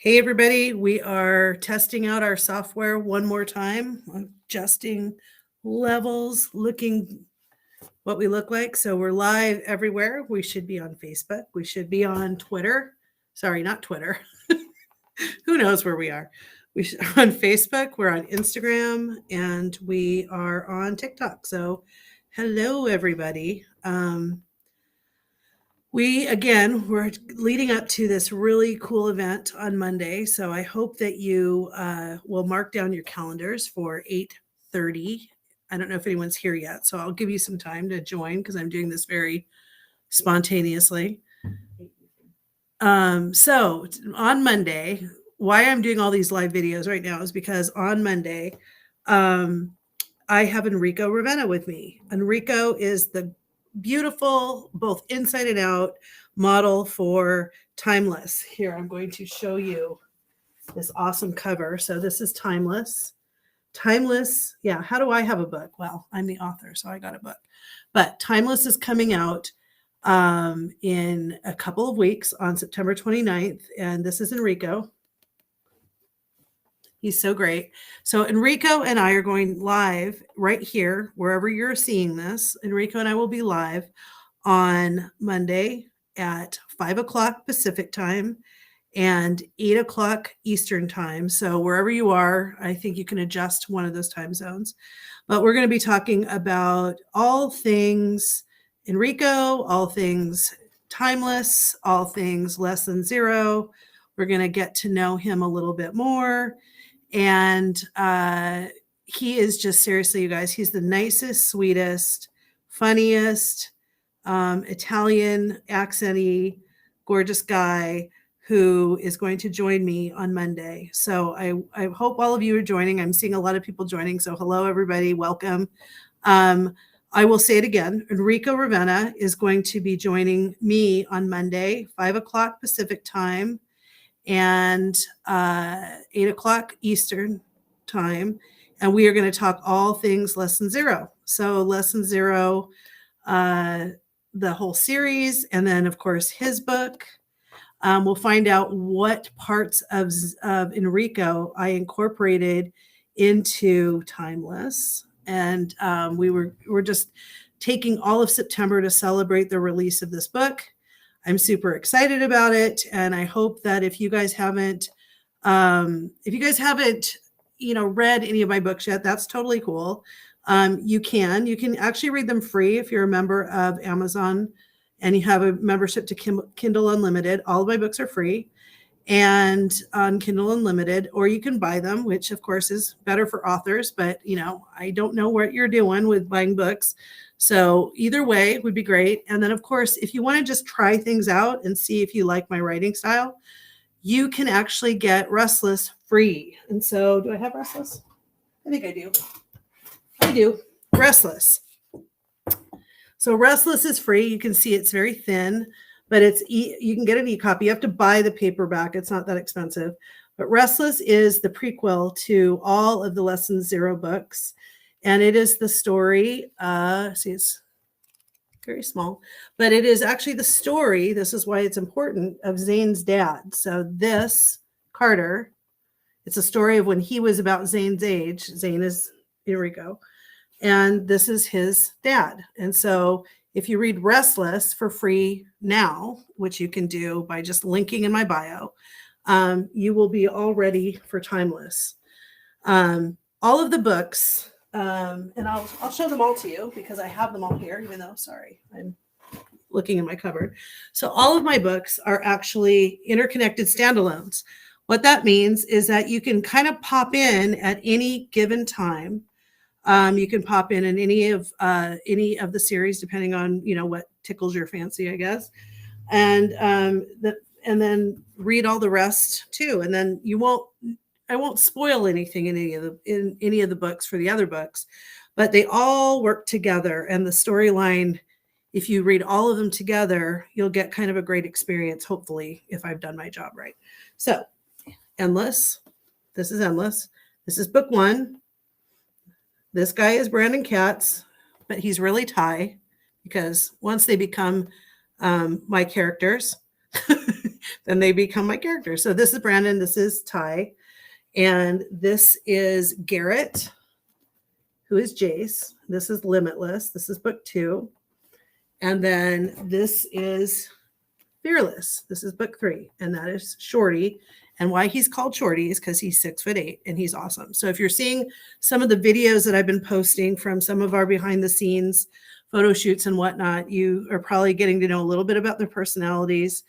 Hey everybody, we are testing out our software one more time, adjusting levels, looking what we look like. So we're live everywhere. We should be on Facebook. We should be on Twitter. Sorry, not Twitter. Who knows where we are? We should on Facebook, we're on Instagram, and we are on TikTok. So hello everybody. We're leading up to this really cool event on Monday. So I hope that you will mark down your calendars for 8:30. I don't know if anyone's here yet, so I'll give you some time to join because I'm doing this very spontaneously. So on Monday, why I'm doing all these live videos right now is because on Monday, I have Enrico Ravenna with me. Enrico is the beautiful, both inside and out model for Timeless. Here, I'm going to show you this awesome cover. So this is Timeless. Timeless, yeah, how do I have a book? Well, I'm the author, so I got a book. But Timeless is coming out in a couple of weeks on September 29th. And this is Enrico. He's so great. So Enrico and I are going live right here, wherever you're seeing this. Enrico and I will be live on Monday at 5 o'clock Pacific time and 8 o'clock Eastern time. So wherever you are, I think you can adjust one of those time zones. But we're going to be talking about all things Enrico, all things Timeless, all things Less Than Zero. We're going to get to know him a little bit more. And he is just, seriously, you guys, he's the nicest, sweetest, funniest, Italian accenty, gorgeous guy who is going to join me on Monday. So I hope all of you are joining. I'm seeing a lot of people joining. So hello, everybody. Welcome. I will say it again. Enrico Ravenna is going to be joining me on Monday, 5 o'clock Pacific time and 8 o'clock Eastern time. And we are going to talk all things Less Than Zero. So Less Than Zero, the whole series, and then, of course, his book. We'll find out what parts of Enrico I incorporated into Timeless. And we're just taking all of September to celebrate the release of this book. I'm super excited about it, and I hope that if you guys haven't, read any of my books yet, that's totally cool. You can actually read them free if you're a member of Amazon and you have a membership to Kindle Unlimited. All of my books are free and on Kindle Unlimited, or you can buy them, which of course is better for authors. But I don't know what you're doing with buying books. So either way would be great. And then, of course, if you want to just try things out and see if you like my writing style, you can actually get Restless free. And so do I have Restless? I think I do. I do. Restless. So Restless is free. You can see it's very thin, but you can get an e-copy. You have to buy the paperback. It's not that expensive. But Restless is the prequel to all of the Less Than Zero books. And it is the story, it's very small, but it is actually the story, this is why it's important, of Zane's dad. So this, Carter, it's a story of when he was about Zane's age. Zane is Enrico. And this is his dad. And so if you read Restless for free now, which you can do by just linking in my bio, you will be all ready for Timeless. All of the books, and I'll show them all to you because I have them all here, even though, sorry, I'm looking in my cupboard. So all of my books are actually interconnected standalones. What that means is that you can kind of pop in at any given time. You can pop in any of the series, depending on what tickles your fancy, I guess, and then read all the rest too. And then I won't spoil anything in any of the books for the other books, but they all work together. And the storyline, if you read all of them together, you'll get kind of a great experience, hopefully, if I've done my job right. So, Endless. This is Endless. This is book 1. This guy is Brandon Katz, but he's really Ty, because once they become my characters, then they become my characters. So this is Brandon, this is Ty, and this is Garrett, who is Jace. This is Limitless. This is book 2. And then this is Fearless. This is book 3, and that is Shorty. And why he's called Shorty is because he's 6'8" and he's awesome. So if you're seeing some of the videos that I've been posting from some of our behind the scenes photo shoots and whatnot, you are probably getting to know a little bit about their personalities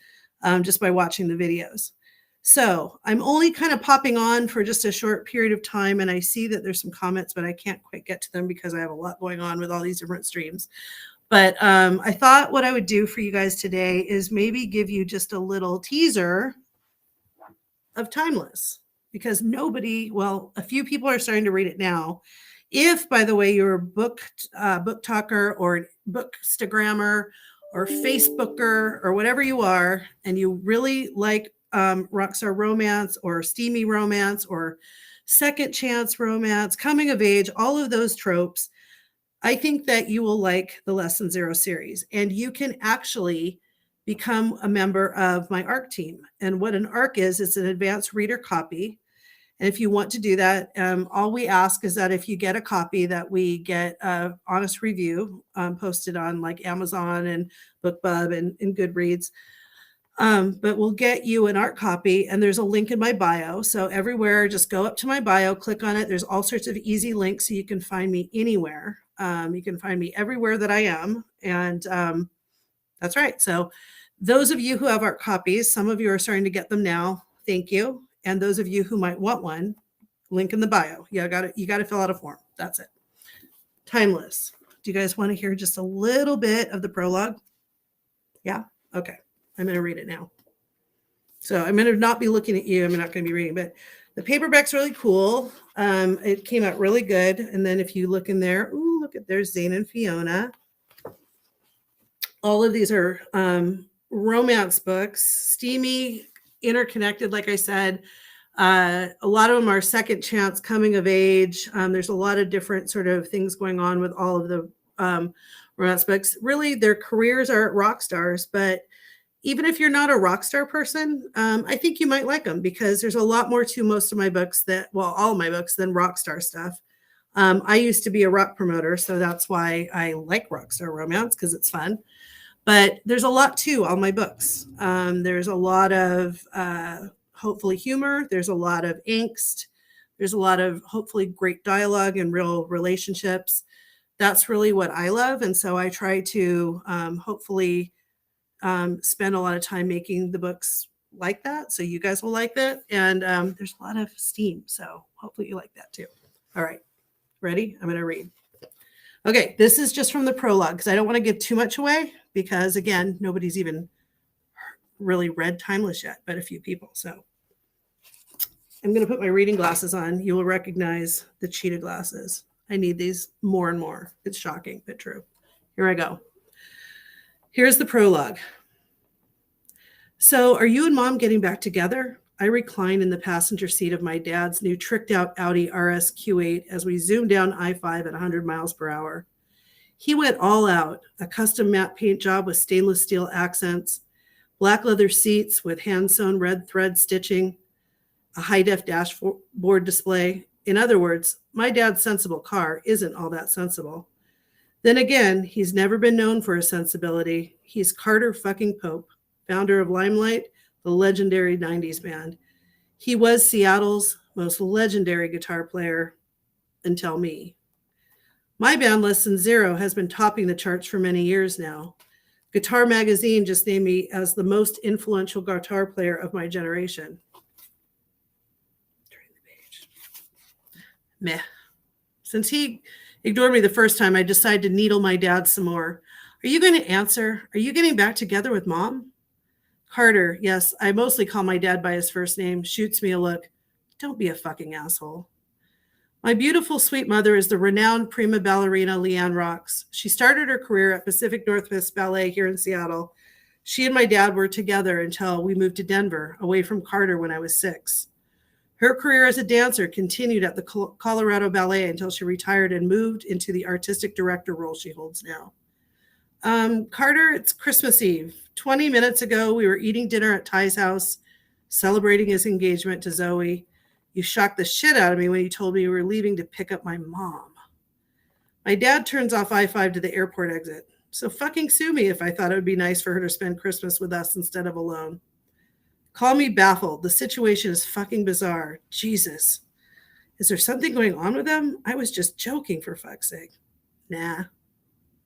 just by watching the videos. So I'm only kind of popping on for just a short period of time, and I see that there's some comments, but I can't quite get to them because I have a lot going on with all these different streams. But I thought what I would do for you guys today is maybe give you just a little teaser of Timeless, because a few people are starting to read it now. If, by the way, you're a book talker or bookstagrammer or Facebooker or whatever you are, and you really like rockstar romance or steamy romance or second chance romance, coming of age, all of those tropes, I think that you will like the Lesson Zero series, and you can actually become a member of my ARC team. And what an ARC is, it's an advanced reader copy. And if you want to do that, all we ask is that if you get a copy, that we get an honest review posted on like Amazon and BookBub and Goodreads. But we'll get you an ARC copy, and there's a link in my bio. So everywhere, just go up to my bio, click on it. There's all sorts of easy links, so you can find me anywhere. You can find me everywhere that I am. And that's right. So those of you who have ARC copies, some of you are starting to get them now. Thank you. And those of you who might want one, link in the bio. You got to fill out a form. That's it. Timeless. Do you guys want to hear just a little bit of the prologue? Yeah? Okay. I'm going to read it now. So I'm going to not be looking at you. I'm not going to be reading, but the paperback's really cool. It came out really good. And then if you look in there, ooh, look at there's Zane and Fiona. All of these are romance books, steamy, interconnected, like I said. A lot of them are second chance, coming of age. There's a lot of different sort of things going on with all of the romance books. Really, their careers are rock stars, but even if you're not a rock star person, I think you might like them, because there's a lot more to most of my books all of my books, than rock star stuff. I used to be a rock promoter, so that's why I like rock star romance, because it's fun. But there's a lot to all my books. There's a lot of hopefully humor. There's a lot of angst. There's a lot of hopefully great dialogue and real relationships. That's really what I love. And so I try to hopefully spend a lot of time making the books like that. So you guys will like that. And there's a lot of steam. So hopefully you like that too. All right. Ready? I'm going to read. Okay. This is just from the prologue, because I don't want to give too much away, because again, nobody's even really read Timeless yet, but a few people. So I'm going to put my reading glasses on. You will recognize the cheetah glasses. I need these more and more. It's shocking, but true. Here I go. Here's the prologue. So, are you and Mom getting back together? I recline in the passenger seat of my dad's new tricked out Audi RS Q8 as we zoom down I-5 at 100 miles per hour. He went all out, a custom matte paint job with stainless steel accents, black leather seats with hand-sewn red thread stitching, a high-def dashboard display. In other words, my dad's sensible car isn't all that sensible. Then again, he's never been known for his sensibility. He's Carter fucking Pope, founder of Limelight, the legendary 90s band. He was Seattle's most legendary guitar player until me. My band, Lesson Zero, has been topping the charts for many years now. Guitar Magazine just named me as the most influential guitar player of my generation. Turn the page. Meh. Since he ignored me the first time, I decided to needle my dad some more. Are you going to answer? Are you getting back together with Mom? Carter, yes, I mostly call my dad by his first name, shoots me a look. Don't be a fucking asshole. My beautiful, sweet mother is the renowned prima ballerina Leanne Rocks. She started her career at Pacific Northwest Ballet here in Seattle. She and my dad were together until we moved to Denver, away from Carter when I was 6. Her career as a dancer continued at the Colorado Ballet until she retired and moved into the artistic director role she holds now. Carter, it's Christmas Eve. 20 minutes ago, we were eating dinner at Ty's house, celebrating his engagement to Zoe. You shocked the shit out of me when you told me you were leaving to pick up my mom. My dad turns off I-5 to the airport exit. So fucking sue me if I thought it would be nice for her to spend Christmas with us instead of alone. Call me baffled. The situation is fucking bizarre. Jesus. Is there something going on with them? I was just joking, for fuck's sake. Nah.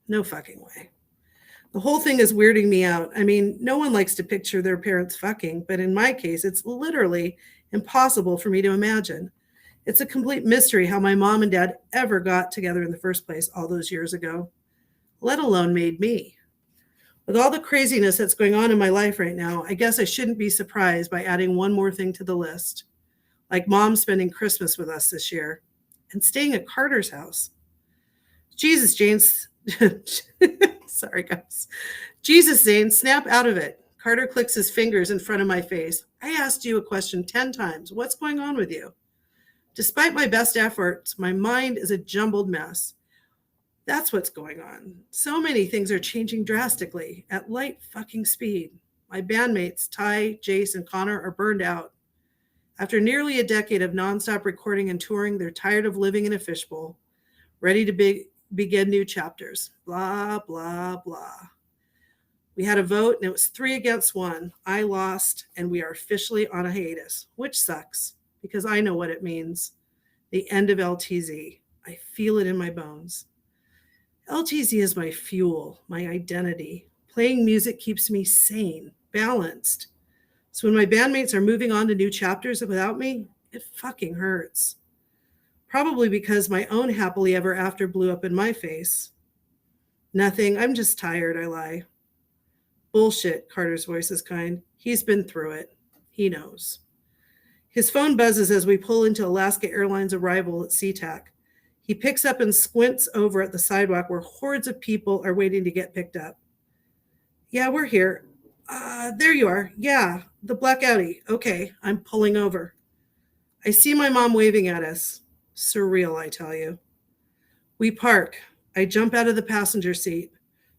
No fucking way. The whole thing is weirding me out. I mean, no one likes to picture their parents fucking, but in my case, it's literally impossible for me to imagine. It's a complete mystery how my mom and dad ever got together in the first place all those years ago, let alone made me. With all the craziness that's going on in my life right now, I guess I shouldn't be surprised by adding one more thing to the list, like mom spending Christmas with us this year and staying at Carter's house. Jesus, James. Sorry, guys. Jesus, Zane, snap out of it. Carter clicks his fingers in front of my face. I asked you a question 10 times. What's going on with you? Despite my best efforts, my mind is a jumbled mess. That's what's going on. So many things are changing drastically at light fucking speed. My bandmates, Ty, Jace, and Connor, are burned out. After nearly a decade of nonstop recording and touring, they're tired of living in a fishbowl, ready to begin new chapters. Blah, blah, blah. We had a vote, and it was 3 against 1. I lost, and we are officially on a hiatus, which sucks, because I know what it means. The end of LTZ. I feel it in my bones. LTZ is my fuel, my identity. Playing music keeps me sane, balanced. So when my bandmates are moving on to new chapters without me, it fucking hurts. Probably because my own happily ever after blew up in my face. Nothing, I'm just tired, I lie. Bullshit, Carter's voice is kind. He's been through it. He knows. His phone buzzes as we pull into Alaska Airlines arrival at SeaTac. He picks up and squints over at the sidewalk where hordes of people are waiting to get picked up. Yeah, we're here. There you are. Yeah, the black Audi. Okay, I'm pulling over. I see my mom waving at us. Surreal, I tell you. We park. I jump out of the passenger seat.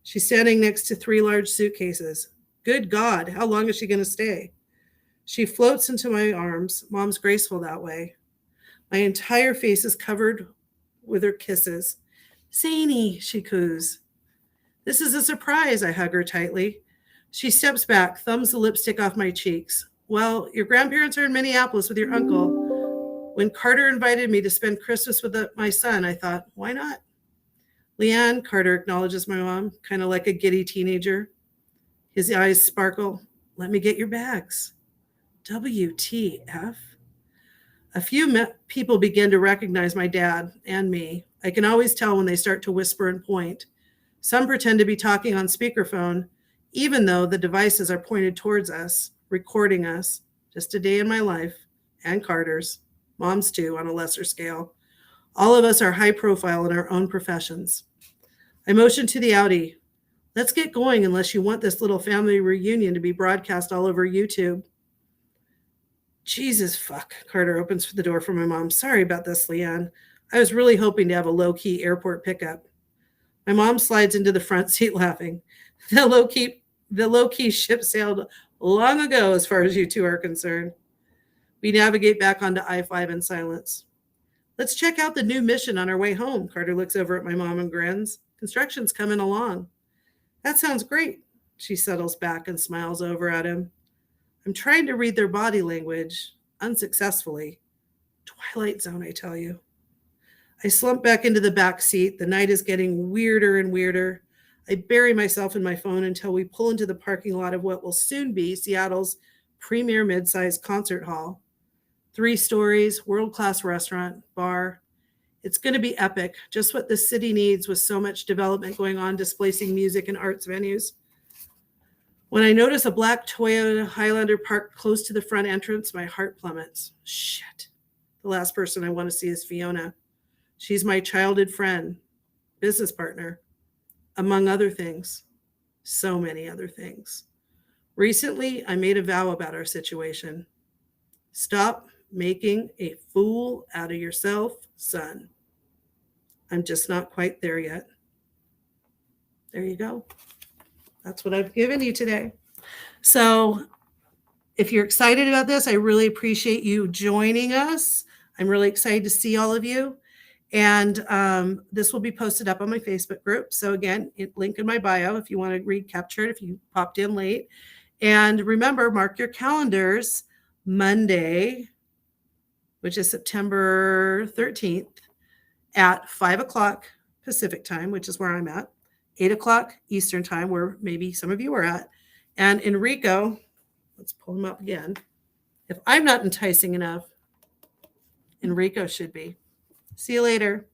She's standing next to 3 large suitcases. Good God, how long is she going to stay? She floats into my arms. Mom's graceful that way. My entire face is covered with her kisses. Zany, she coos. This is a surprise, I hug her tightly. She steps back, thumbs the lipstick off my cheeks. Well, your grandparents are in Minneapolis with your uncle. When Carter invited me to spend Christmas with my son, I thought, why not? Leanne, Carter acknowledges my mom, kind of like a giddy teenager. His eyes sparkle. Let me get your bags. WTF? A few people begin to recognize my dad and me. I can always tell when they start to whisper and point. Some pretend to be talking on speakerphone, even though the devices are pointed towards us, recording us. Just a day in my life, and Carter's, Mom's too, on a lesser scale. All of us are high profile in our own professions. I motion to the Audi. Let's get going unless you want this little family reunion to be broadcast all over YouTube. Jesus fuck, Carter opens the door for my mom. Sorry about this, Leanne. I was really hoping to have a low-key airport pickup. My mom slides into the front seat laughing. The low-key ship sailed long ago as far as you two are concerned. We navigate back onto I-5 in silence. Let's check out the new mission on our way home. Carter looks over at my mom and grins. Construction's coming along. That sounds great. She settles back and smiles over at him. I'm trying to read their body language, unsuccessfully. Twilight Zone, I tell you. I slump back into the back seat. The night is getting weirder and weirder. I bury myself in my phone until we pull into the parking lot of what will soon be Seattle's premier mid-sized concert hall. 3 stories, world-class restaurant, bar. It's going to be epic, just what the city needs with so much development going on, displacing music and arts venues. When I notice a black Toyota Highlander parked close to the front entrance, my heart plummets. Shit. The last person I want to see is Fiona. She's my childhood friend, business partner, among other things, so many other things. Recently, I made a vow about our situation. Stop making a fool out of yourself, son. I'm just not quite there yet. There you go. That's what I've given you today. So if you're excited about this, I really appreciate you joining us. I'm really excited to see all of you. And this will be posted up on my Facebook group. So again, link in my bio if you want to recapture it, if you popped in late. And remember, mark your calendars, Monday, which is September 13th at 5 o'clock Pacific time, which is where I'm at, 8 o'clock Eastern time, where maybe some of you are at. And Enrico, let's pull him up again. If I'm not enticing enough, Enrico should be. See you later.